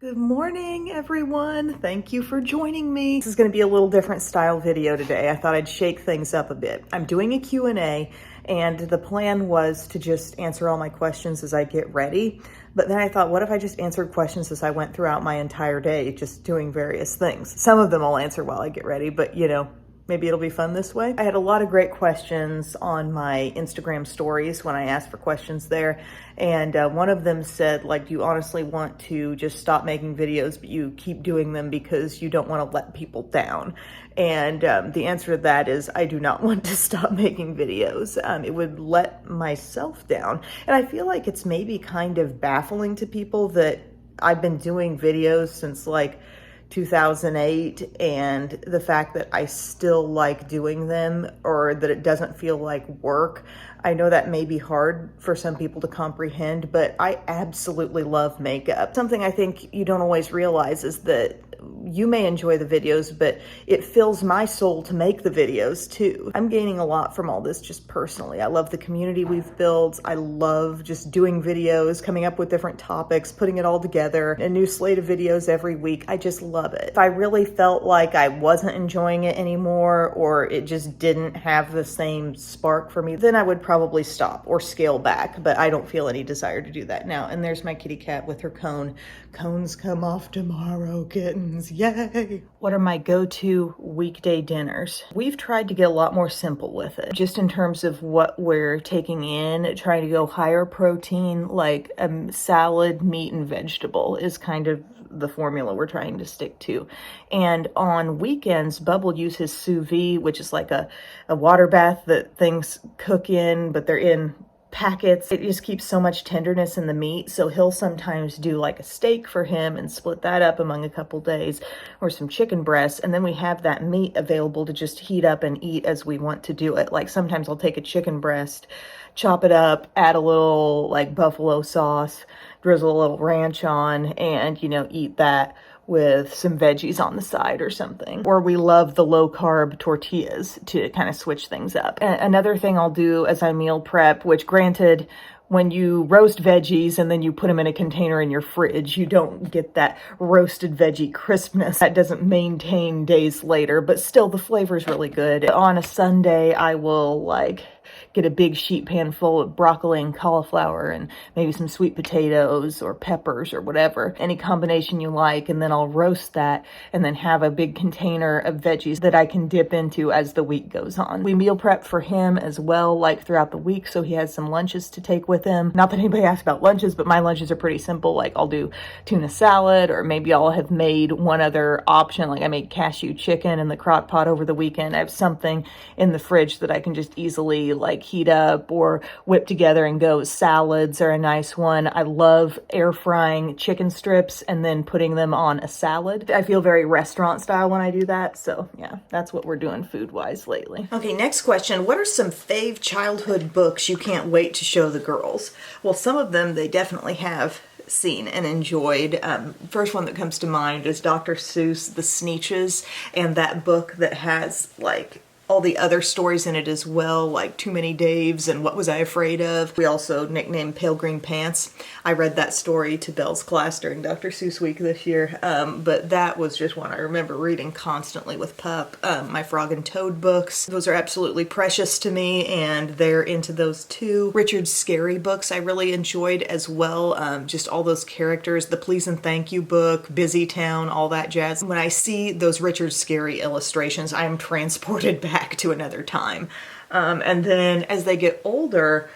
Good morning, everyone. Thank you for joining me. This is going to be a little different style video today. I thought I'd shake things up a bit. I'm doing a Q&A, and the plan was to just answer all my questions as I get ready. But then I thought, what if I just answered questions as I went throughout my entire day, just doing various things? Some of them I'll answer while I get ready, but maybe it'll be fun this way. I had a lot of great questions on my Instagram stories when I asked for questions there. And one of them said, do you honestly want to just stop making videos, but you keep doing them because you don't want to let people down? And the answer to that is, I do not want to stop making videos. It would let myself down. And I feel like it's maybe kind of baffling to people that I've been doing videos since 2008, and the fact that I still like doing them, or that it doesn't feel like work. I know that may be hard for some people to comprehend, but I absolutely love makeup. Something I think you don't always realize is that you may enjoy the videos, but it fills my soul to make the videos too. I'm gaining a lot from all this just personally. I love the community we've built. I love just doing videos, coming up with different topics, putting it all together, a new slate of videos every week. I just love it. If I really felt like I wasn't enjoying it anymore, or it just didn't have the same spark for me, then I would probably stop or scale back, but I don't feel any desire to do that now. And there's my kitty cat with her cone. Cones come off tomorrow, kittens, yay! What are my go-to weekday dinners? We've tried to get a lot more simple with it, just in terms of what we're taking in, trying to go higher protein, like a salad, meat, and vegetable is kind of the formula we're trying to stick to. And on weekends, Bubble uses sous vide, which is like a water bath that things cook in, but they're in packets. It just keeps so much tenderness in the meat. So he'll sometimes do like a steak for him and split that up among a couple days, or some chicken breasts. And then we have that meat available to just heat up and eat as we want to do it. Like sometimes I'll take a chicken breast, chop it up, add a little buffalo sauce, drizzle a little ranch on, and eat that with some veggies on the side or something. Or we love the low carb tortillas to kind of switch things up. Another thing I'll do as I meal prep, which granted, when you roast veggies and then you put them in a container in your fridge, you don't get that roasted veggie crispness. That doesn't maintain days later, but still the flavor is really good. On a Sunday, I will get a big sheet pan full of broccoli and cauliflower and maybe some sweet potatoes or peppers or whatever, any combination you like, and then I'll roast that and then have a big container of veggies that I can dip into as the week goes on. We meal prep for him as well, throughout the week, so he has some lunches to take with him. Not that anybody asked about lunches, but my lunches are pretty simple. I'll do tuna salad, or maybe I'll have made one other option, I made cashew chicken in the crock pot over the weekend. I have something in the fridge that I can just easily heat up or whip together and go. Salads are a nice one. I love air frying chicken strips and then putting them on a salad. I feel very restaurant style when I do that. So yeah, that's what we're doing food wise lately. Okay, next question. What are some fave childhood books you can't wait to show the girls? Well, some of them they definitely have seen and enjoyed. First one that comes to mind is Dr. Seuss' The Sneetches, and that book that has all the other stories in it as well, like Too Many Daves and What Was I Afraid Of. We also nicknamed Pale Green Pants. I read that story to Belle's class during Dr. Seuss Week this year, but that was just one I remember reading constantly with Pup. My Frog and Toad books, those are absolutely precious to me, and they're into those too. Richard's Scary books I really enjoyed as well, just all those characters, the Please and Thank You book, Busy Town, all that jazz. When I see those Richard Scary illustrations, I am transported back to another time. And then as they get older,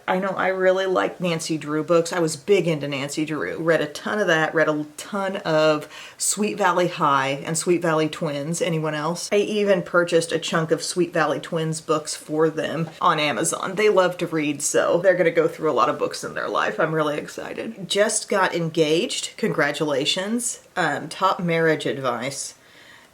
I know I really like Nancy Drew books. I was big into Nancy Drew. Read a ton of that. Read a ton of Sweet Valley High and Sweet Valley Twins. Anyone else? I even purchased a chunk of Sweet Valley Twins books for them on Amazon. They love to read, so they're going to go through a lot of books in their life. I'm really excited. Just got engaged. Congratulations. Top marriage advice.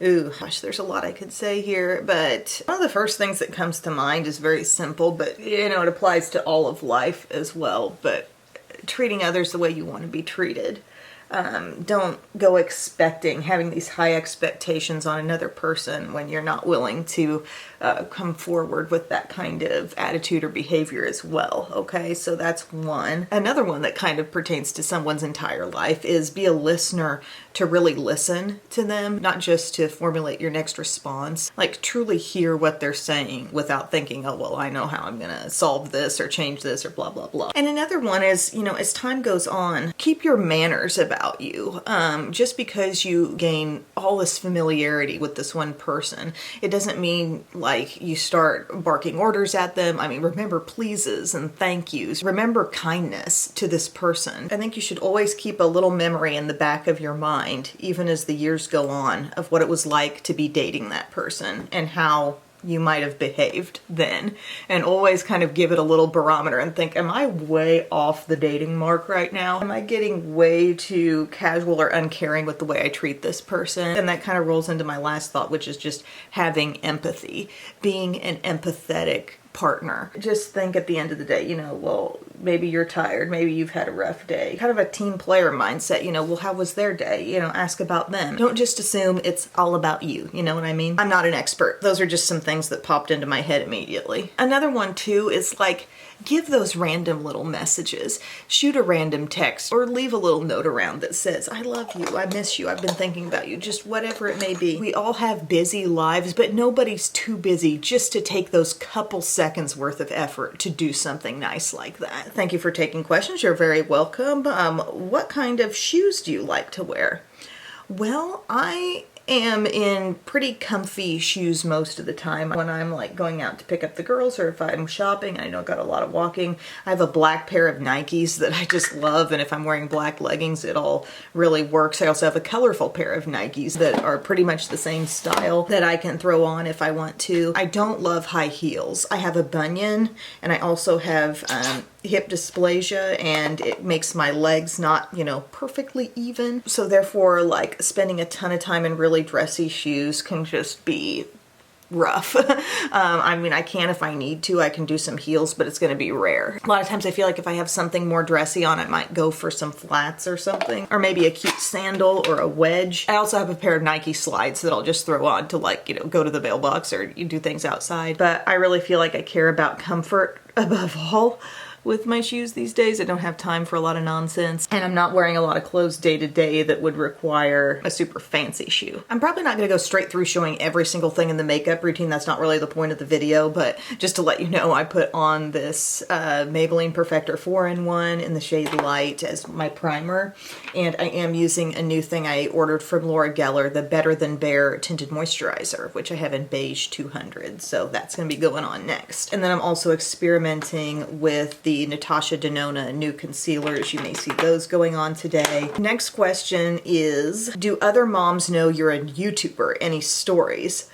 Ooh, gosh, there's a lot I could say here, but one of the first things that comes to mind is very simple, but it applies to all of life as well, but treating others the way you want to be treated. Don't go having these high expectations on another person when you're not willing to come forward with that kind of attitude or behavior as well. Okay, so that's one. Another one that kind of pertains to someone's entire life is be a listener, to really listen to them, not just to formulate your next response. Like, truly hear what they're saying without thinking, oh, well, I know how I'm gonna solve this or change this or blah, blah, blah. And another one is, as time goes on, keep your manners about you. Just because you gain all this familiarity with this one person, it doesn't mean like you start barking orders at them. I mean, remember pleases and thank yous. Remember kindness to this person. I think you should always keep a little memory in the back of your mind, even as the years go on, of what it was like to be dating that person and how you might have behaved then, and always kind of give it a little barometer and think, am I way off the dating mark right now? Am I getting way too casual or uncaring with the way I treat this person? And that kind of rolls into my last thought, which is just having empathy, being an empathetic partner. Just think at the end of the day, well, maybe you're tired, maybe you've had a rough day. Kind of a team player mindset, well, how was their day? Ask about them. Don't just assume it's all about you. You know what I mean? I'm not an expert. Those are just some things that popped into my head immediately. Another one too is like, give those random little messages. Shoot a random text or leave a little note around that says, I love you, I miss you, I've been thinking about you, just whatever it may be. We all have busy lives, but nobody's too busy just to take those couple seconds worth of effort to do something nice like that. Thank you for taking questions. You're very welcome. What kind of shoes do you like to wear? Well, I am in pretty comfy shoes most of the time when I'm like going out to pick up the girls, or if I'm shopping. I know I've got a lot of walking. I have a black pair of Nikes that I just love, and if I'm wearing black leggings, it all really works. I also have a colorful pair of Nikes that are pretty much the same style that I can throw on if I want to. I don't love high heels. I have a bunion, and I also have hip dysplasia, and it makes my legs not, perfectly even. So therefore, like, spending a ton of time in really dressy shoes can just be rough. I mean, I can if I need to. I can do some heels, but it's going to be rare. A lot of times I feel like if I have something more dressy on, I might go for some flats or something, or maybe a cute sandal or a wedge. I also have a pair of Nike slides that I'll just throw on to, like, go to the mailbox or you do things outside. But I really feel like I care about comfort above all with my shoes these days. I don't have time for a lot of nonsense, and I'm not wearing a lot of clothes day to day that would require a super fancy shoe. I'm probably not gonna go straight through showing every single thing in the makeup routine. That's not really the point of the video, but just to let you know, I put on this Maybelline Perfector 4-in-1 in the shade Light as my primer, and I am using a new thing I ordered from Laura Geller, the Better Than Bare Tinted Moisturizer, which I have in Beige 200, so that's gonna be going on next. And then I'm also experimenting with the Natasha Denona new concealers. You may see those going on today. Next question is, do other moms know you're a YouTuber? Any stories?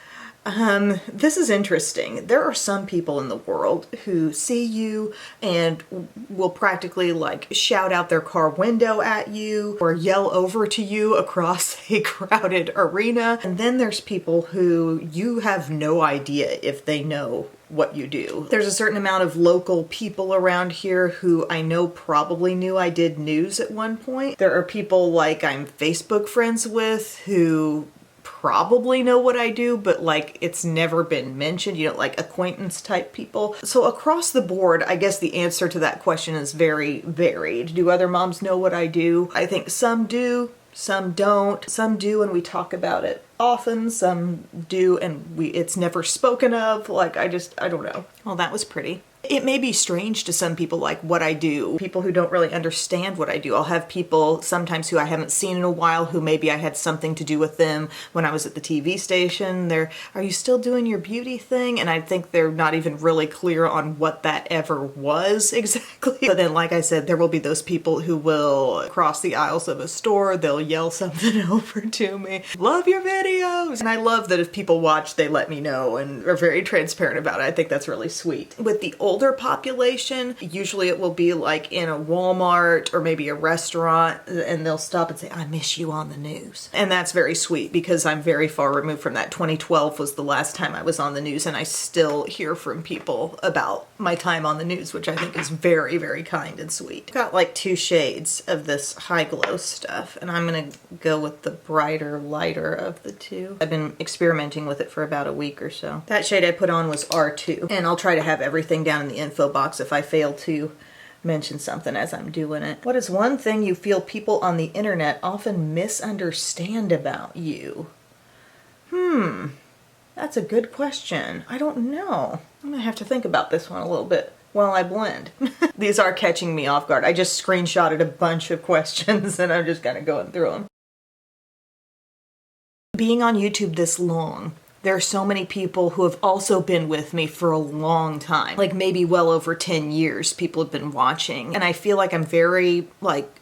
This is interesting. There are some people in the world who see you and will practically like shout out their car window at you or yell over to you across a crowded arena. And then there's people who you have no idea if they know what you do. There's a certain amount of local people around here who I know probably knew I did news at one point. There are people like I'm Facebook friends with who probably know what I do, but like it's never been mentioned, like acquaintance type people. So across the board, I guess the answer to that question is very varied. Do other moms know what I do? I think some do, some don't. Some do and we talk about it often, some do and it's never spoken of. Like I don't know. Well, that was pretty. It may be strange to some people, like what I do, people who don't really understand what I do. I'll have people sometimes who I haven't seen in a while who maybe I had something to do with them when I was at the TV station. Are you still doing your beauty thing? And I think they're not even really clear on what that ever was exactly. But then, like I said, there will be those people who will cross the aisles of a store, they'll yell something over to me. Love your videos! And I love that if people watch, they let me know and are very transparent about it. I think that's really sweet. With the older population, usually it will be like in a Walmart or maybe a restaurant, and they'll stop and say, I miss you on the news. And that's very sweet because I'm very far removed from that. 2012 was the last time I was on the news, and I still hear from people about my time on the news, which I think is very, very kind and sweet. Got like 2 shades of this high glow stuff, and I'm gonna go with the brighter, lighter of the 2. I've been experimenting with it for about a week or so. That shade I put on was R2, and I'll try to have everything down in the info box if I fail to mention something as I'm doing it. What is one thing you feel people on the internet often misunderstand about you? That's a good question. I don't know. I'm gonna have to think about this one a little bit while I blend. These are catching me off guard. I just screenshotted a bunch of questions and I'm just kind of going through them. Being on YouTube this long, there are so many people who have also been with me for a long time, like maybe well over 10 years people have been watching. And I feel like I'm very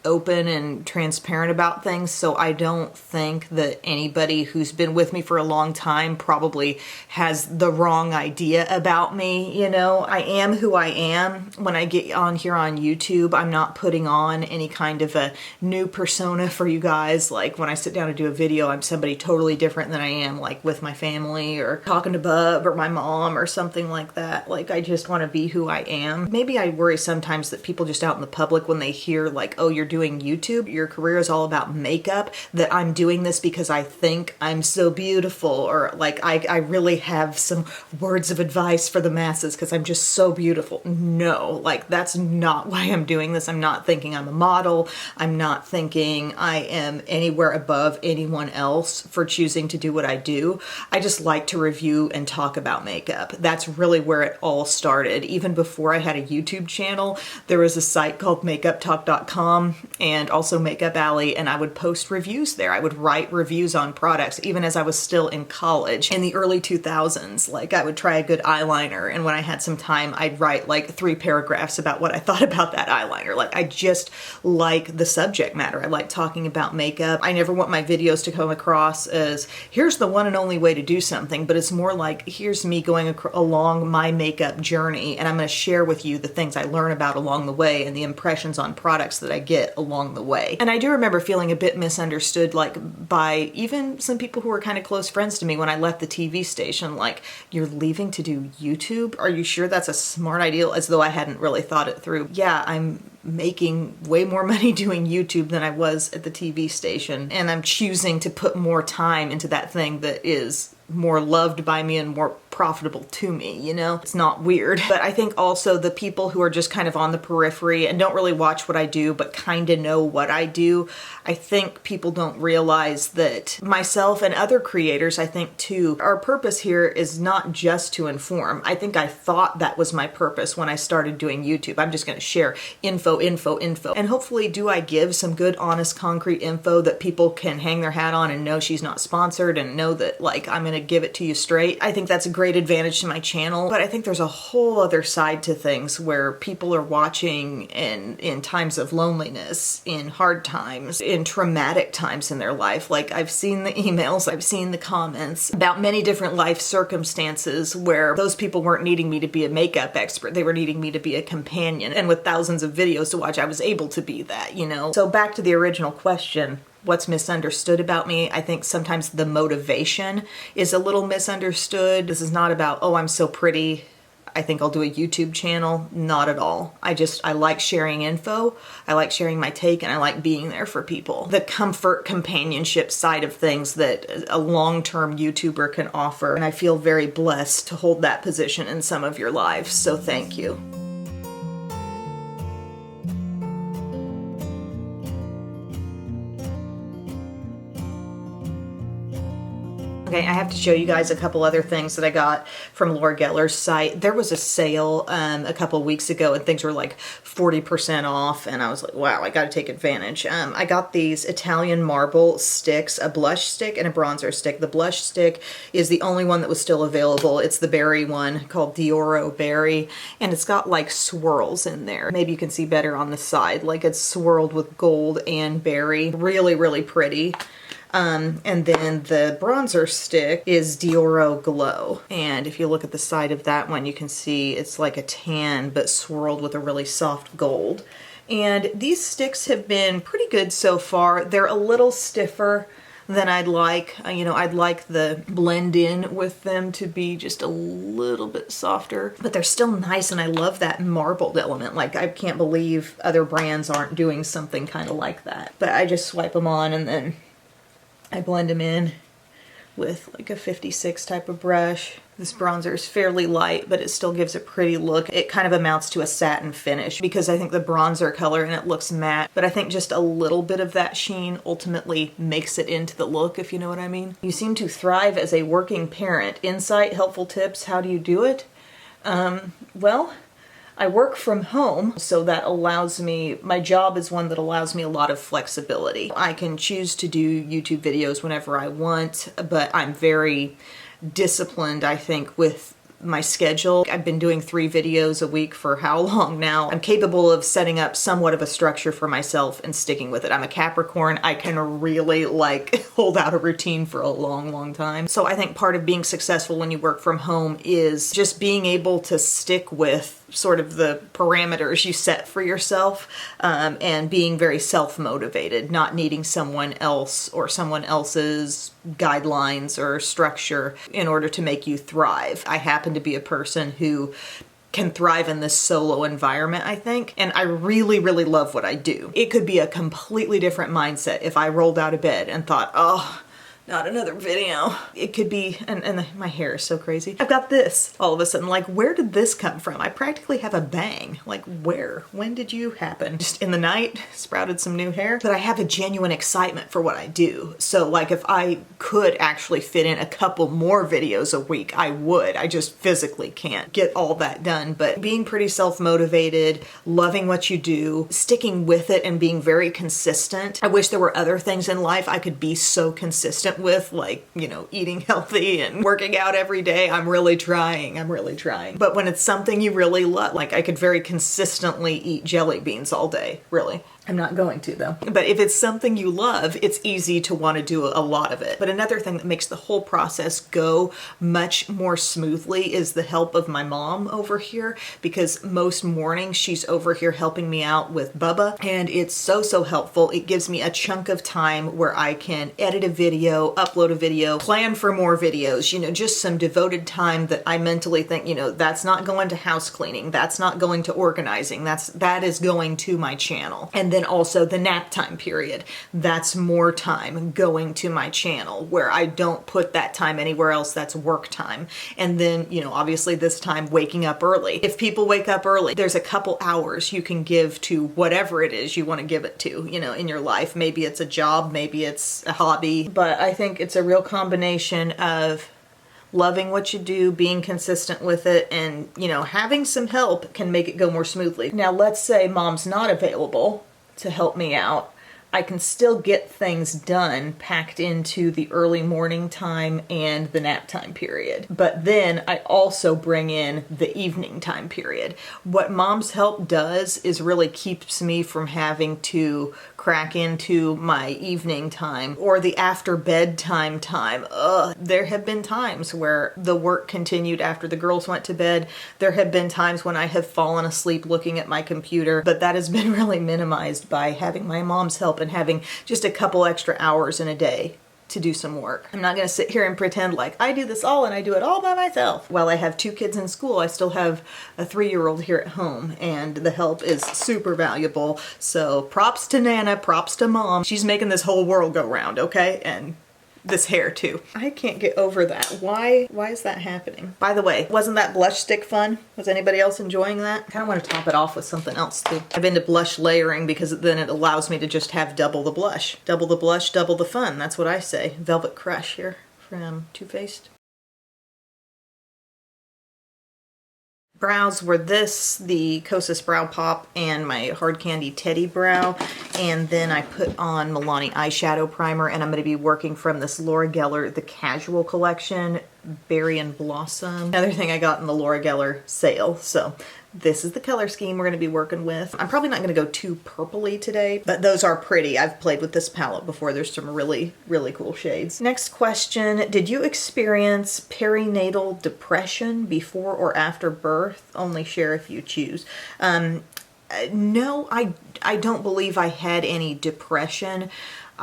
open and transparent about things, so I don't think that anybody who's been with me for a long time probably has the wrong idea about me, you know? I am who I am. When I get on here on YouTube, I'm not putting on any kind of a new persona for you guys. Like when I sit down to do a video, I'm somebody totally different than I am like with my family or talking to Bub or my mom or something like that. Like I just want to be who I am. Maybe I worry sometimes that people just out in the public, when they hear like, oh, you're doing YouTube, your career is all about makeup, that I'm doing this because I think I'm so beautiful, or like I really have some words of advice for the masses because I'm just so beautiful. No, like that's not why I'm doing this. I'm not thinking I'm a model. I'm not thinking I am anywhere above anyone else for choosing to do what I do. I just like to review and talk about makeup. That's really where it all started. Even before I had a YouTube channel, there was a site called makeuptalk.com and also Makeup Alley, and I would post reviews there. I would write reviews on products even as I was still in college in the early 2000s. Like I would try a good eyeliner, and when I had some time, I'd write like 3 paragraphs about what I thought about that eyeliner. Like I just like the subject matter. I like talking about makeup. I never want my videos to come across as here's the one and only way to do something, but it's more like here's me going along my makeup journey, and I'm going to share with you the things I learn about along the way and the impressions on products that I get along the way. And I do remember feeling a bit misunderstood, like by even some people who were kind of close friends to me when I left the TV station, like, you're leaving to do YouTube? Are you sure that's a smart idea? As though I hadn't really thought it through. Yeah, I'm making way more money doing YouTube than I was at the TV station, and I'm choosing to put more time into that thing that is more loved by me and more profitable to me, you know? It's not weird. But I think also the people who are just kind of on the periphery and don't really watch what I do but kind of know what I do, I think people don't realize that myself and other creators, I think too, our purpose here is not just to inform. I think I thought that was my purpose when I started doing YouTube. I'm just going to share info. And hopefully do I give some good, honest, concrete info that people can hang their hat on and know she's not sponsored and know that like I'm going to give it to you straight. I think that's a great advantage to my channel, but I think there's a whole other side to things where people are watching in times of loneliness, in hard times, in traumatic times in their life. Like I've seen the emails, I've seen the comments about many different life circumstances where those people weren't needing me to be a makeup expert, they were needing me to be a companion. And with thousands of videos to watch, I was able to be that, you know? So back to the original question, what's misunderstood about me? I think sometimes the motivation is a little misunderstood. This is not about, oh, I'm so pretty, I think I'll do a YouTube channel. Not at all. I like sharing info, I like sharing my take, and I like being there for people. The comfort companionship side of things that a long-term YouTuber can offer, and I feel very blessed to hold that position in some of your lives, so thank you. Okay, I have to show you guys a couple other things that I got from Laura Geller's site. There was a sale a couple weeks ago and things were like 40% off, and I was like, wow, I gotta take advantage. I got these Italian marble sticks, a blush stick and a bronzer stick. The blush stick is the only one that was still available. It's the berry one called Dioro Berry, and it's got like swirls in there. Maybe you can see better on the side, like it's swirled with gold and berry. Really, really pretty. And then the bronzer stick is Dioro Glow. And if you look at the side of that one, you can see it's like a tan, but swirled with a really soft gold. And these sticks have been pretty good so far. They're a little stiffer than I'd like. You know, I'd like the blend in with them to be just a little bit softer, but they're still nice, and I love that marbled element. Like, I can't believe other brands aren't doing something kind of like that. But I just swipe them on and then I blend them in with like a 56 type of brush. This bronzer is fairly light, but it still gives a pretty look. It kind of amounts to a satin finish because I think the bronzer color and it looks matte, but I think just a little bit of that sheen ultimately makes it into the look, if you know what I mean. You seem to thrive as a working parent. Insight, helpful tips, how do you do it? Well, I work from home, so that allows me, my job is one that allows me a lot of flexibility. I can choose to do YouTube videos whenever I want, but I'm very disciplined, I think, with my schedule. I've been doing 3 videos a week for how long now? I'm capable of setting up somewhat of a structure for myself and sticking with it. I'm a Capricorn. I can really like hold out a routine for a long, long time. So I think part of being successful when you work from home is just being able to stick with sort of the parameters you set for yourself, and being very self-motivated, not needing someone else or someone else's guidelines or structure in order to make you thrive. I happen to be a person who can thrive in this solo environment, I think, and I really, really love what I do. It could be a completely different mindset if I rolled out of bed and thought, oh, not another video. It could be, and my hair is so crazy. I've got this all of a sudden, like, where did this come from? I practically have a bang. Like, where? When did you happen? Just in the night, sprouted some new hair. But I have a genuine excitement for what I do. So like, if I could actually fit in a couple more videos a week, I would. I just physically can't get all that done. But being pretty self-motivated, loving what you do, sticking with it and being very consistent. I wish there were other things in life I could be so consistent with, like, you know, eating healthy and working out every day. I'm really trying. But when it's something you really love, like, I could very consistently eat jelly beans all day, really. I'm not going to, though. But if it's something you love, it's easy to want to do a lot of it. But another thing that makes the whole process go much more smoothly is the help of my mom over here, because most mornings she's over here helping me out with Bubba, and it's so, so helpful. It gives me a chunk of time where I can edit a video, upload a video, plan for more videos, you know, just some devoted time that I mentally think, you know, that's not going to house cleaning, that's not going to organizing, that is going to my channel. And then also the nap time period, that's more time going to my channel where I don't put that time anywhere else. That's work time. And then, you know, obviously this time waking up early. If people wake up early, there's a couple hours you can give to whatever it is you want to give it to, you know, in your life. Maybe it's a job, maybe it's a hobby, but I think it's a real combination of loving what you do, being consistent with it, and, you know, having some help can make it go more smoothly. Now, let's say mom's not available to help me out. I can still get things done packed into the early morning time and the nap time period. But then I also bring in the evening time period. What mom's help does is really keeps me from having to crack into my evening time or the after bedtime time. There have been times where the work continued after the girls went to bed. There have been times when I have fallen asleep looking at my computer, but that has been really minimized by having my mom's help and having just a couple extra hours in a day to do some work. I'm not going to sit here and pretend like I do this all and I do it all by myself. While I have 2 kids in school, I still have a 3-year-old here at home, and the help is super valuable. So props to Nana, props to Mom. She's making this whole world go round, okay? And this hair too. I can't get over that. Why is that happening? By the way, wasn't that blush stick fun? Was anybody else enjoying that? I kind of want to top it off with something else too. I've been to blush layering because then it allows me to just have double the blush. Double the blush, double the fun. That's what I say. Velvet Crush here from Too Faced. Brows were this, the Kosas Brow Pop and my Hard Candy Teddy Brow. And then I put on Milani eyeshadow primer, and I'm going to be working from this Laura Geller, the Casual collection. Berry and Blossom. Another thing I got in the Laura Geller sale. So this is the color scheme we're going to be working with. I'm probably not going to go too purpley today, but those are pretty. I've played with this palette before. There's some really, really cool shades. Next question, did you experience perinatal depression before or after birth? Only share if you choose. No, I don't believe I had any depression.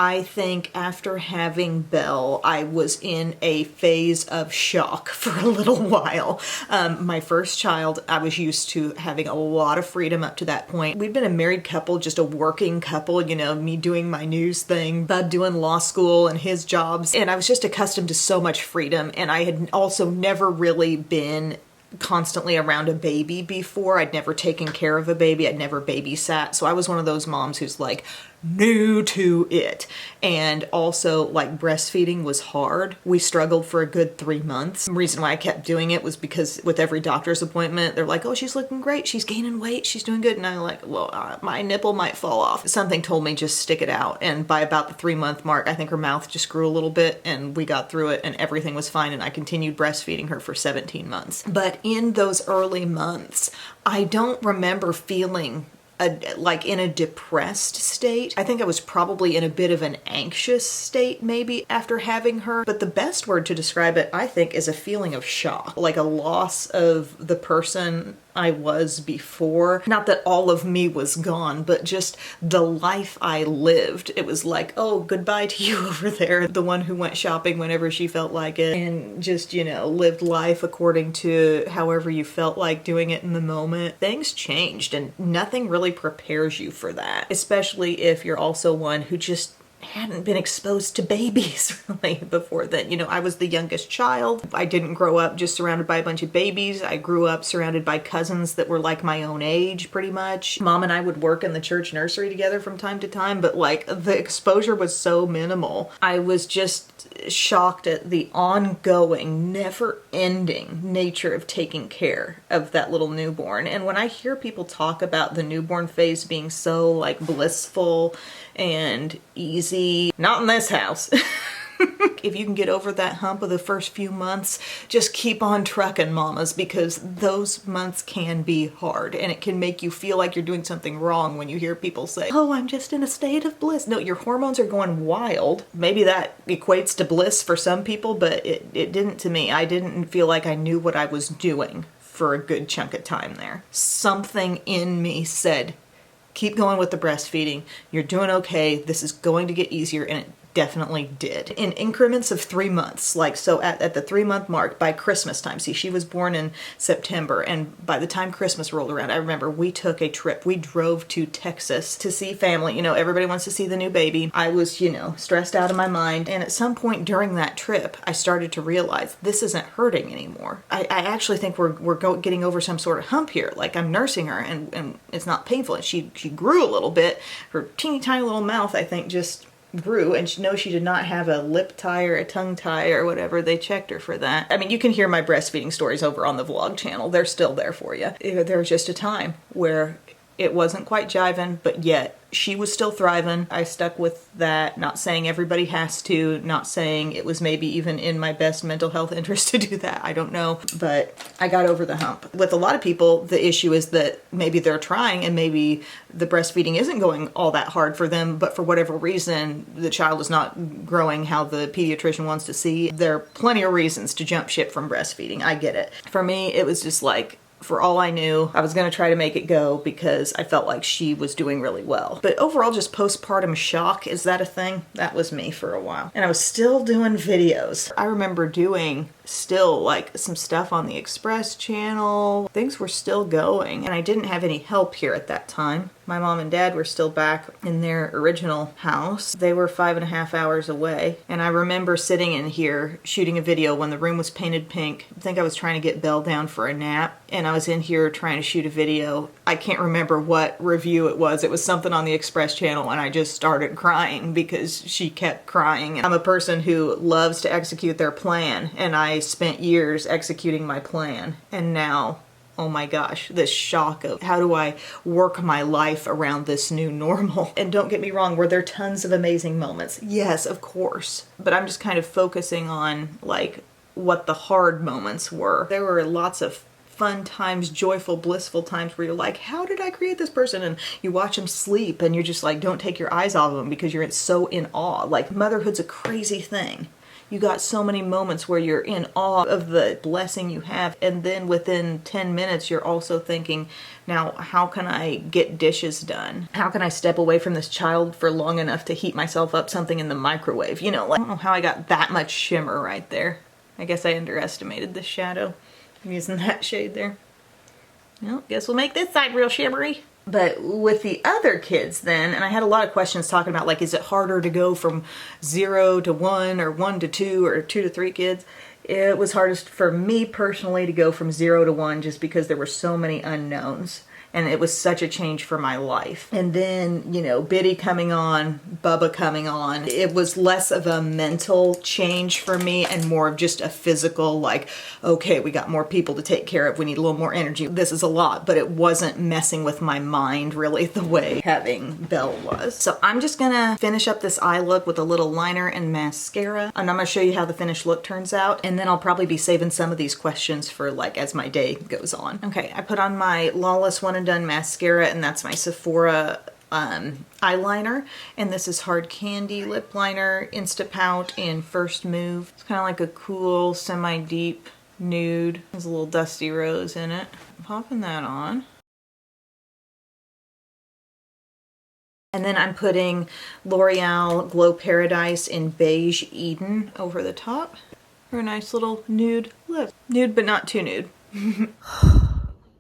I think after having Belle, I was in a phase of shock for a little while. My first child, I was used to having a lot of freedom up to that point. We'd been a married couple, just a working couple, you know, me doing my news thing, Bud doing law school and his jobs. And I was just accustomed to so much freedom. And I had also never really been constantly around a baby before. I'd never taken care of a baby. I'd never babysat. So I was one of those moms who's like new to it. And also like breastfeeding was hard. We struggled for a good 3 months. The reason why I kept doing it was because with every doctor's appointment, they're like, oh, she's looking great. She's gaining weight. She's doing good. And I'm like, well, my nipple might fall off. Something told me just stick it out. And by about the 3-month mark, I think her mouth just grew a little bit and we got through it and everything was fine. And I continued breastfeeding her for 17 months. But in those early months, I don't remember feeling like in a depressed state. I think I was probably in a bit of an anxious state maybe after having her. But the best word to describe it, I think, is a feeling of shock, like a loss of the person I was before. Not that all of me was gone, but just the life I lived. It was like, oh, goodbye to you over there, the one who went shopping whenever she felt like it and just, you know, lived life according to however you felt like doing it in the moment. Things changed and nothing really prepares you for that, especially if you're also one who just hadn't been exposed to babies really before then. You know, I was the youngest child. I didn't grow up just surrounded by a bunch of babies. I grew up surrounded by cousins that were like my own age pretty much. Mom and I would work in the church nursery together from time to time, but like the exposure was so minimal. I was just shocked at the ongoing, never-ending nature of taking care of that little newborn. And when I hear people talk about the newborn phase being so like blissful and easy, not in this house. If you can get over that hump of the first few months, just keep on trucking, mamas, because those months can be hard and it can make you feel like you're doing something wrong when you hear people say, oh, I'm just in a state of bliss. No, your hormones are going wild. Maybe that equates to bliss for some people, but it didn't to me. I didn't feel like I knew what I was doing for a good chunk of time there. Something in me said, keep going with the breastfeeding. You're doing okay. This is going to get easier, and it definitely did. In increments of 3 months, like so at the 3-month mark by Christmas time. See, she was born in September, and by the time Christmas rolled around, I remember we took a trip. We drove to Texas to see family. You know, everybody wants to see the new baby. I was, you know, stressed out of my mind. And at some point during that trip, I started to realize this isn't hurting anymore. I actually think we're getting over some sort of hump here. Like I'm nursing her and it's not painful. And she grew a little bit. Her teeny tiny little mouth, I think, just grew, and she did not have a lip tie or a tongue tie or whatever. They checked her for that. I mean, you can hear my breastfeeding stories over on the vlog channel. They're still there for you. There was just a time where it wasn't quite jiving, but yet she was still thriving. I stuck with that, not saying everybody has to, not saying it was maybe even in my best mental health interest to do that. I don't know, but I got over the hump. With a lot of people, the issue is that maybe they're trying and maybe the breastfeeding isn't going all that hard for them, but for whatever reason, the child is not growing how the pediatrician wants to see. There are plenty of reasons to jump ship from breastfeeding. I get it. For me, it was just like, for all I knew, I was going to try to make it go because I felt like she was doing really well. But overall, just postpartum shock, is that a thing? That was me for a while. And I was still doing videos. I remember doing still like some stuff on the Express channel. Things were still going and I didn't have any help here at that time. My mom and dad were still back in their original house. They were 5.5 hours away. And I remember sitting in here shooting a video when the room was painted pink. I think I was trying to get Belle down for a nap and I was in here trying to shoot a video. I can't remember what review it was. It was something on the Express channel and I just started crying because she kept crying. I'm a person who loves to execute their plan and I spent years executing my plan, and now, oh my gosh, this shock of how do I work my life around this new normal? And don't get me wrong, were there tons of amazing moments? Yes, of course. But I'm just kind of focusing on like what the hard moments were. There were lots of fun times, joyful, blissful times where you're like, how did I create this person? And you watch them sleep and you're just like, don't take your eyes off of them because you're so in awe. Like, motherhood's a crazy thing. You got so many moments where you're in awe of the blessing you have, and then within 10 minutes you're also thinking, now how can I get dishes done? How can I step away from this child for long enough to heat myself up something in the microwave? You know, like, I don't know how I got that much shimmer right there. I guess I underestimated the shadow. I'm using that shade there. Well, guess we'll make this side real shimmery. But with the other kids then, and I had a lot of questions talking about, like, is it harder to go from 0 to 1 or 1 to 2 or 2 to 3 kids? It was hardest for me personally to go from 0 to 1 just because there were so many unknowns. And it was such a change for my life. And then, you know, Biddy coming on, Bubba coming on, it was less of a mental change for me and more of just a physical, like, okay, we got more people to take care of. We need a little more energy. This is a lot, but it wasn't messing with my mind really the way having Belle was. So I'm just gonna finish up this eye look with a little liner and mascara. And I'm gonna show you how the finished look turns out. And then I'll probably be saving some of these questions for, like, as my day goes on. Okay, I put on my Lawless One and Done mascara, and that's my Sephora eyeliner, and this is Hard Candy lip liner, Instapout in First Move. It's kind of like a cool semi-deep nude. There's a little dusty rose in it. I'm popping that on. And then I'm putting L'Oreal Glow Paradise in Beige Eden over the top for a nice little nude lip. Nude, but not too nude.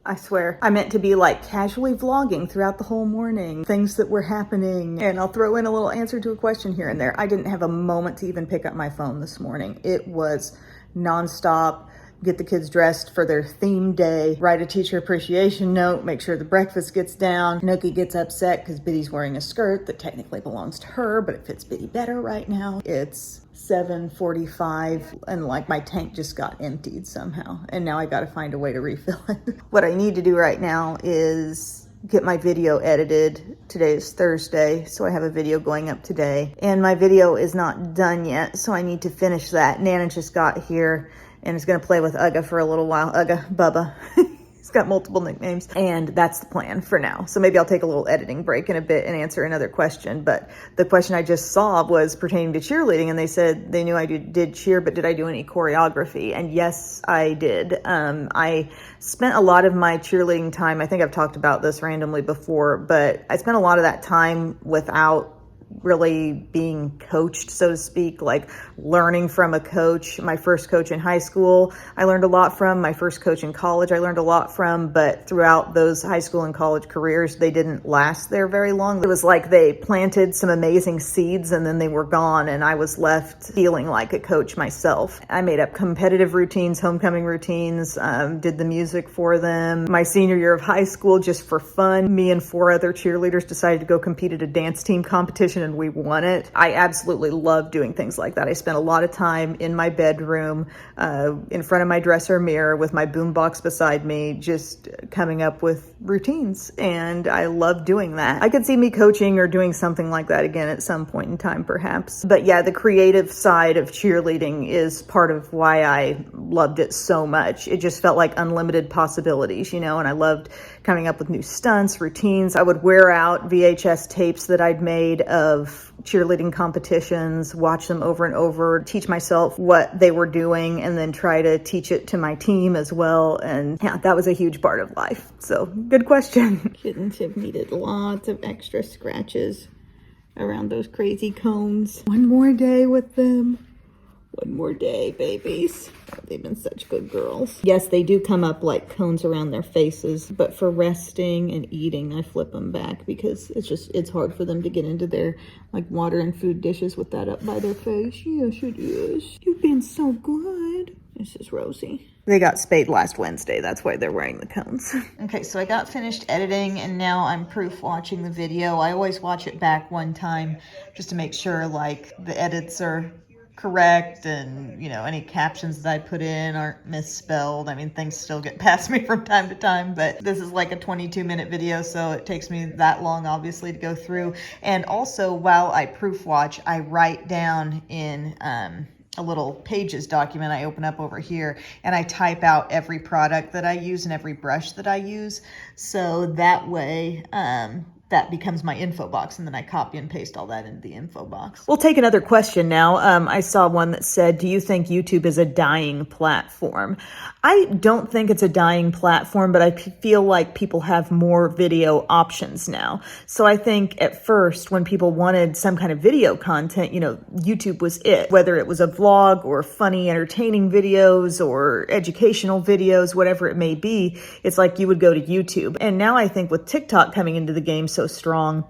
I swear, I meant to be like casually vlogging throughout the whole morning, things that were happening, and I'll throw in a little answer to a question here and there. I didn't have a moment to even pick up my phone this morning. It was nonstop. Get the kids dressed for their theme day, write a teacher appreciation note, make sure the breakfast gets down. Noki gets upset because Biddy's wearing a skirt that technically belongs to her, but it fits Biddy better right now. It's 7:45 and like my tank just got emptied somehow, and now I got to find a way to refill it. What I need to do right now is get my video edited. Today is Thursday, so I have a video going up today, and my video is not done yet, so I need to finish that. Nana just got here and is going to play with Ugga for a little while. Ugga, Bubba. He's got multiple nicknames, and that's the plan for now. So maybe I'll take a little editing break in a bit and answer another question. But the question I just saw was pertaining to cheerleading, and they said they knew I did cheer, but did I do any choreography? And yes, I did. I spent a lot of my cheerleading time, I think I've talked about this randomly before, but I spent a lot of that time without really being coached, so to speak, like learning from a coach. My first coach in high school, I learned a lot from. My first coach in college, I learned a lot from, but throughout those high school and college careers, they didn't last there very long. It was like they planted some amazing seeds and then they were gone, and I was left feeling like a coach myself. I made up competitive routines, homecoming routines, did the music for them. My senior year of high school, just for fun, me and 4 other cheerleaders decided to go compete at a dance team competition, and we won it. I absolutely love doing things like that. I spent a lot of time in my bedroom, in front of my dresser mirror with my boombox beside me, just coming up with routines. And I love doing that. I could see me coaching or doing something like that again at some point in time, perhaps. But yeah, the creative side of cheerleading is part of why I loved it so much. It just felt like unlimited possibilities, you know, and I loved coming up with new stunts, routines. I would wear out VHS tapes that I'd made of cheerleading competitions, watch them over and over, teach myself what they were doing, and then try to teach it to my team as well. And yeah, that was a huge part of life. So good question. Kittens have needed lots of extra scratches around those crazy cones. One more day with them. One more day, babies. Oh, they've been such good girls. Yes, they do come up like cones around their faces, but for resting and eating, I flip them back because it's hard for them to get into their like water and food dishes with that up by their face. Yes, it is. You've been so good. This is Rosie. They got spayed last Wednesday. That's why they're wearing the cones. Okay, so I got finished editing and now I'm proof watching the video. I always watch it back one time just to make sure like the edits are correct and, you know, any captions that I put in aren't misspelled. I mean, things still get past me from time to time, but this is like a 22-minute video, so it takes me that long, obviously, to go through. And also, while I proof watch, I write down in a little Pages document I open up over here, and I type out every product that I use and every brush that I use. So that way, that becomes my info box, and then I copy and paste all that into the info box. We'll take another question now. I saw one that said, do you think YouTube is a dying platform? I don't think it's a dying platform, but I feel like people have more video options now. So I think at first when people wanted some kind of video content, you know, YouTube was it. Whether it was a vlog or funny, entertaining videos or educational videos, whatever it may be, it's like you would go to YouTube. And now I think with TikTok coming into the game so strong,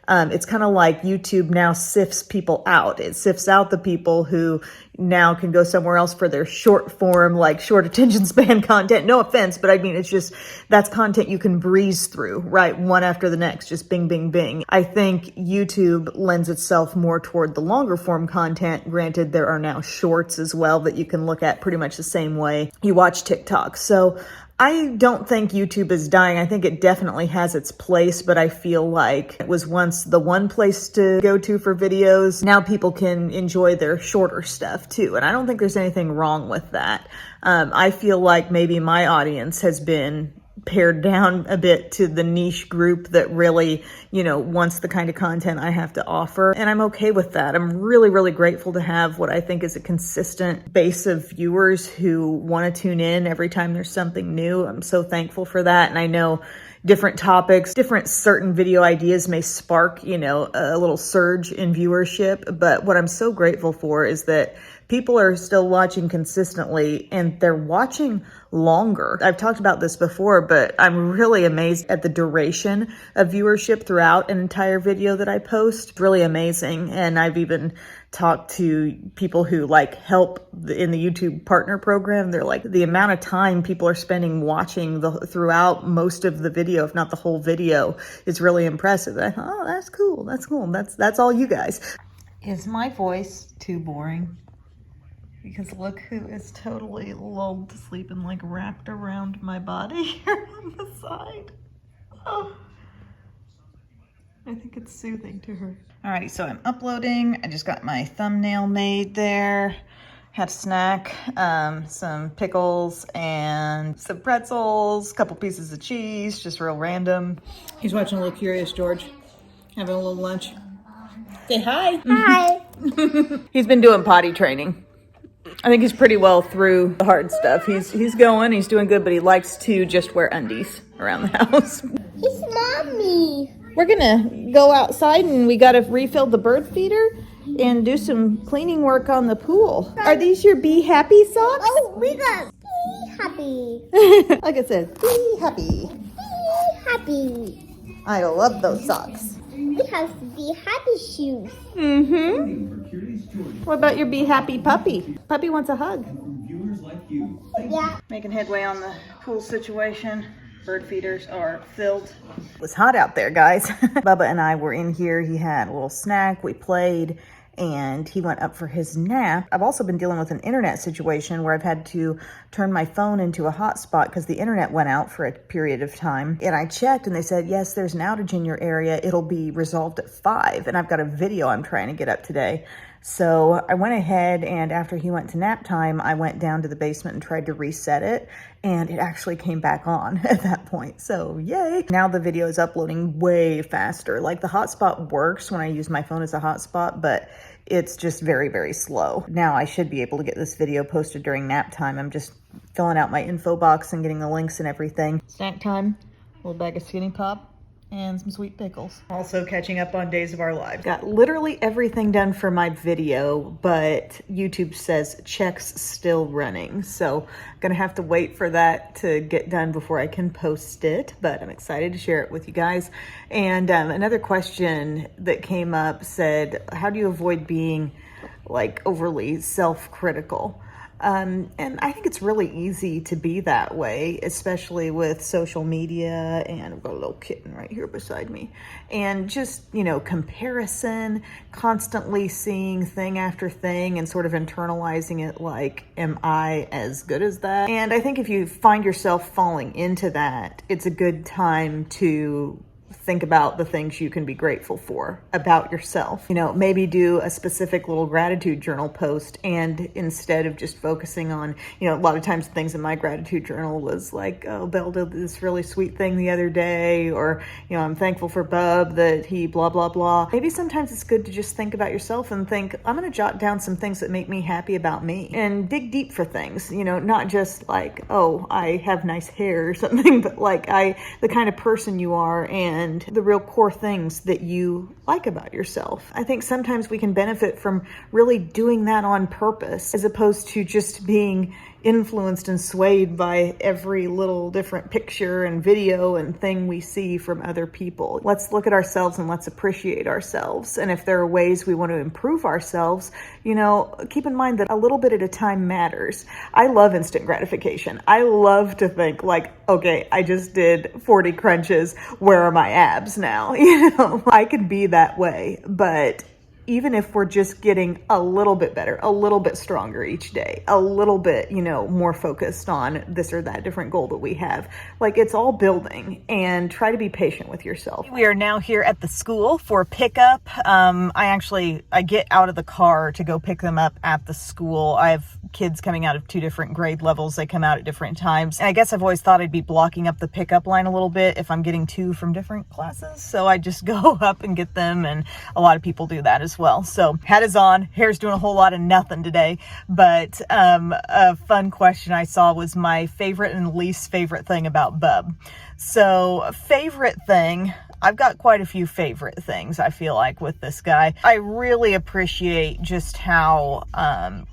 it's kind of like YouTube now sifts people out. It sifts out the people who now can go somewhere else for their short form, like short attention span content. No offense, but I mean, it's just, that's content you can breeze through, right? One after the next, just bing, bing, bing. I think YouTube lends itself more toward the longer form content. Granted, there are now shorts as well that you can look at pretty much the same way you watch TikTok. So I don't think YouTube is dying. I think it definitely has its place, but I feel like it was once the one place to go to for videos. Now people can enjoy their shorter stuff too. And I don't think there's anything wrong with that. I feel like maybe my audience has been pared down a bit to the niche group that really, you know, wants the kind of content I have to offer. And I'm okay with that. I'm really, really grateful to have what I think is a consistent base of viewers who want to tune in every time there's something new. I'm so thankful for that. And I know different topics, different certain video ideas may spark, you know, a little surge in viewership. But what I'm so grateful for is that people are still watching consistently, and they're watching longer. I've talked about this before, but I'm really amazed at the duration of viewership throughout an entire video that I post. It's really amazing. And I've even talked to people who like help in the YouTube partner program. They're like, the amount of time people are spending watching throughout most of the video, if not the whole video, is really impressive. And I thought, oh, that's cool. That's cool. That's all you guys. Is my voice too boring? Because look who is totally lulled to sleep and like wrapped around my body here on the side. Oh, I think it's soothing to her. Alrighty, so I'm uploading. I just got my thumbnail made there. Had a snack, some pickles and some pretzels, a couple pieces of cheese, just real random. He's watching a little Curious George, having a little lunch. Say hi. Hi. He's been doing potty training. I think he's pretty well through the hard stuff. He's going, he's doing good, but he likes to just wear undies around the house. He's mommy. We're gonna go outside and we gotta refill the bird feeder and do some cleaning work on the pool. Are these your Be Happy socks? Oh, we got be happy. Like it says, be happy. Be happy. I love those socks. We have be happy shoes. Mm-hmm. What about your Be Happy puppy? Puppy wants a hug. Yeah. Making headway on the pool situation. Bird feeders are filled. It was hot out there, guys. Bubba and I were in here. He had a little snack. We played. And he went up for his nap. I've also been dealing with an internet situation where I've had to turn my phone into a hotspot because the internet went out for a period of time. And I checked and they said, yes, there's an outage in your area. It'll be resolved at 5. And I've got a video I'm trying to get up today. So I went ahead, and after he went to nap time, I went down to the basement and tried to reset it, and it actually came back on at that point. So yay. Now the video is uploading way faster. Like the hotspot works when I use my phone as a hotspot, but it's just very, very slow. Now I should be able to get this video posted during nap time. I'm just filling out my info box and getting the links and everything. Snack time, a little bag of Skinny Pop and some sweet pickles. Also catching up on Days of Our Lives. Got literally everything done for my video, but YouTube says checks still running. So I'm gonna have to wait for that to get done before I can post it, but I'm excited to share it with you guys. And another question that came up said, how do you avoid being like overly self-critical? And I think it's really easy to be that way, especially with social media, and I've got a little kitten right here beside me, and just, you know, comparison, constantly seeing thing after thing and sort of internalizing it like, am I as good as that? And I think if you find yourself falling into that, it's a good time to think about the things you can be grateful for about yourself. You know, maybe do a specific little gratitude journal post, and instead of just focusing on, you know, a lot of times things in my gratitude journal was like, oh, Belle did this really sweet thing the other day, or, you know, I'm thankful for Bub that he blah, blah, blah. Maybe sometimes it's good to just think about yourself and think, I'm going to jot down some things that make me happy about me, and dig deep for things, you know, not just like, oh, I have nice hair or something, but like the kind of person you are and the real core things that you like about yourself. I think sometimes we can benefit from really doing that on purpose, as opposed to just being influenced and swayed by every little different picture and video and thing we see from other people. Let's look at ourselves and let's appreciate ourselves. And if there are ways we want to improve ourselves, you know, keep in mind that a little bit at a time matters. I love instant gratification. I love to think like, okay, I just did 40 crunches. Where are my abs now? You know, I could be that way, but even if we're just getting a little bit better, a little bit stronger each day, a little bit, you know, more focused on this or that different goal that we have, like, it's all building, and try to be patient with yourself. We are now here at the school for pickup. I get out of the car to go pick them up at the school. I have kids coming out of 2 different grade levels. They come out at different times. And I guess I've always thought I'd be blocking up the pickup line a little bit if I'm getting 2 from different classes. So I just go up and get them. And a lot of people do that as well. So hat is on, hair's doing a whole lot of nothing today. But a fun question I saw was my favorite and least favorite thing about Bub. So favorite thing, I've got quite a few favorite things, I feel like, with this guy. I really appreciate just how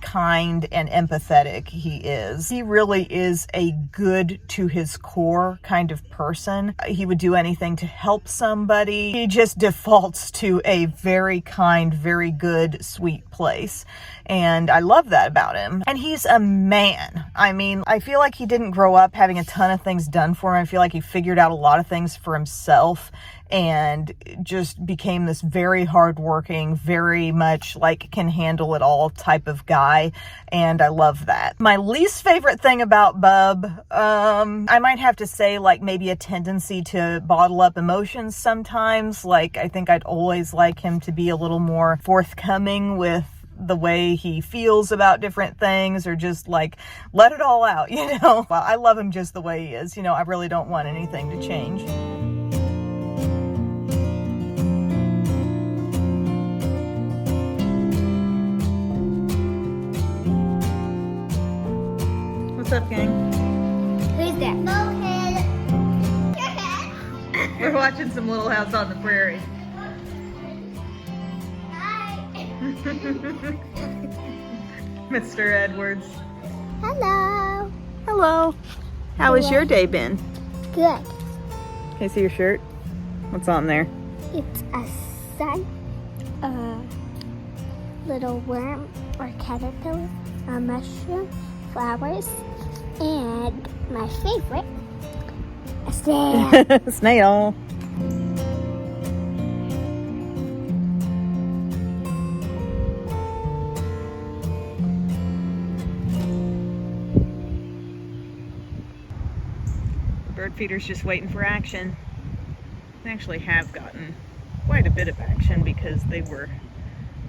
kind and empathetic he is. He really is a good to his core kind of person. He would do anything to help somebody. He just defaults to a very kind, very good, sweet place. And I love that about him. And he's a man. I mean, I feel like he didn't grow up having a ton of things done for him. I feel like he figured out a lot of things for himself and just became this very hardworking, very much like can handle it all type of guy. And I love that. My least favorite thing about Bub, I might have to say like maybe a tendency to bottle up emotions sometimes. Like, I think I'd always like him to be a little more forthcoming with the way he feels about different things, or just like let it all out, you know. Well, I love him just the way he is, you know. I really don't want anything to change. What's up, gang? Who's that? Mohead. Your head. We're watching some Little House on the Prairie. Mr. Edwards. Hello. Hello. How has your day been? Good. Can I see your shirt? What's on there? It's a sun, a little worm or caterpillar, a mushroom, flowers, and my favorite, a snail. Snail. Bird feeder's just waiting for action. They actually have gotten quite a bit of action because they were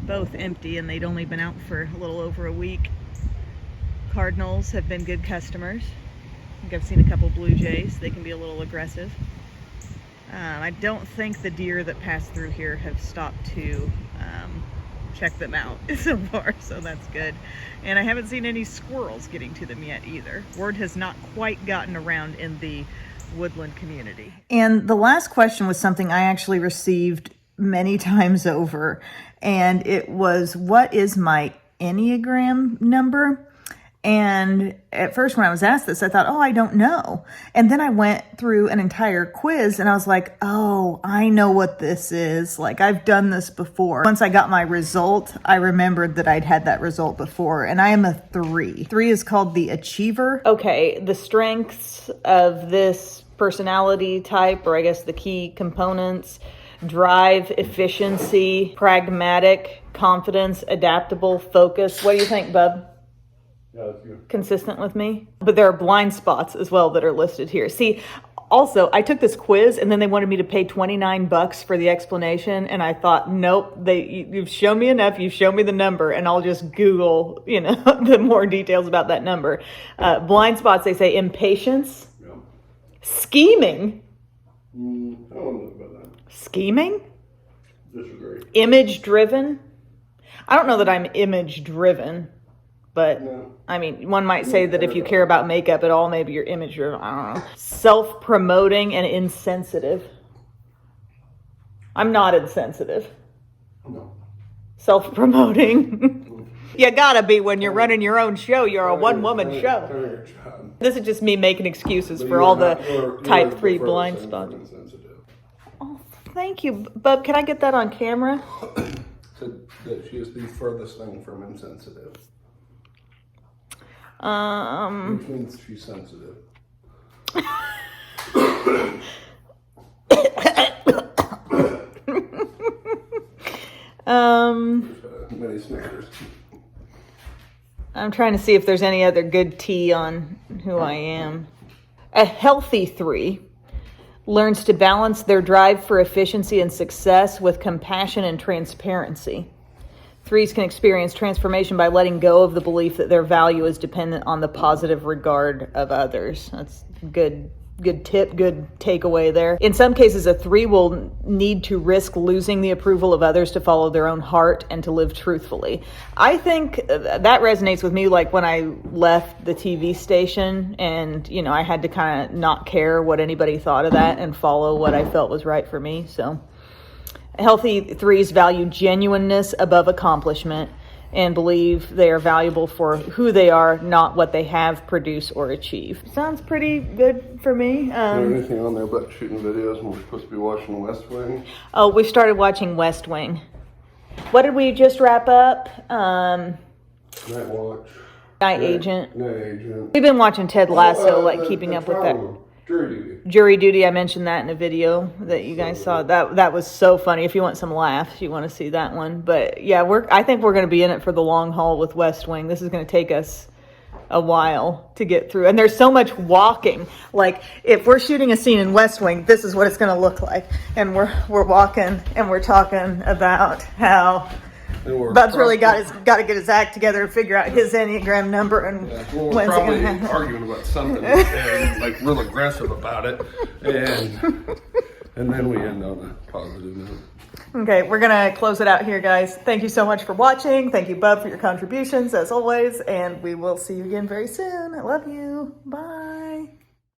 both empty and they'd only been out for a little over a week. Cardinals have been good customers. I think I've seen a couple blue jays. They can be a little aggressive. I don't think the deer that pass through here have stopped to check them out so far, so that's good. And I haven't seen any squirrels getting to them yet either. Word has not quite gotten around in the woodland community. And the last question was something I actually received many times over, and it was, what is my Enneagram number? And at first when I was asked this, I thought, oh, I don't know. And then I went through an entire quiz and I was like, oh, I know what this is. Like, I've done this before. Once I got my result, I remembered that I'd had that result before, and I am a 3. 3 is called the achiever. Okay, the strengths of this personality type, or I guess the key components: drive, efficiency, pragmatic, confidence, adaptable, focus. What do you think, Bub? Yeah, that's good. Consistent with me? But there are blind spots as well that are listed here. See, Also, I took this quiz and then they wanted me to pay $29 for the explanation. And I thought, nope, you've shown me enough. You've shown me the number and I'll just Google, the more details about that number. Blind spots, they say impatience, Yeah. scheming, I don't know about that. scheming, Disagree. image driven. I don't know that I'm image driven, but No. I mean, one might say that if you care about makeup at all, maybe you're image driven. I don't know. Self-promoting and insensitive. I'm not insensitive. No. Self-promoting. You gotta be when you're running your own show. You're a one-woman show. Your job. This is just me making excuses But for you're all not- the you're type the 3 furthest blind thing spots. from insensitive. Oh, thank you. Bub, can I get that on camera? Said that she is the furthest thing from insensitive. Which means she's sensitive. Many Snickers. I'm trying to see if there's any other good tea on who I am. A healthy 3 learns to balance their drive for efficiency and success with compassion and transparency. 3s can experience transformation by letting go of the belief that their value is dependent on the positive regard of others. That's good tip, good takeaway there. In some cases, a 3 will need to risk losing the approval of others to follow their own heart and to live truthfully. I think that resonates with me, like when I left the TV station and, I had to kind of not care what anybody thought of that and follow what I felt was right for me. So healthy 3s value genuineness above accomplishment and believe they are valuable for who they are, not what they have, produce, or achieve. Sounds pretty good for me. Is there anything on there about shooting videos when we're supposed to be watching West Wing? Oh, we started watching West Wing. What did we just wrap up? Night Watch. Night Agent. Night Agent. We've been watching Ted Lasso, keeping up with that. Jury Duty. Jury Duty, I mentioned that in a video that you guys saw. That was so funny. If you want some laughs, you want to see that one. But yeah, I think we're going to be in it for the long haul with West Wing. This is going to take us a while to get through. And there's so much walking. Like if we're shooting a scene in West Wing, this is what it's going to look like. And we're walking and we're talking about how Bub's really got to get his act together and figure out his Enneagram number and we're when's it probably going to happen. arguing about something and like real aggressive about it, and then we end on a positive note. Okay, we're going to close it out here, guys. Thank you so much for watching. Thank you, Bub, for your contributions, as always. And we will see you again very soon. I love you. Bye.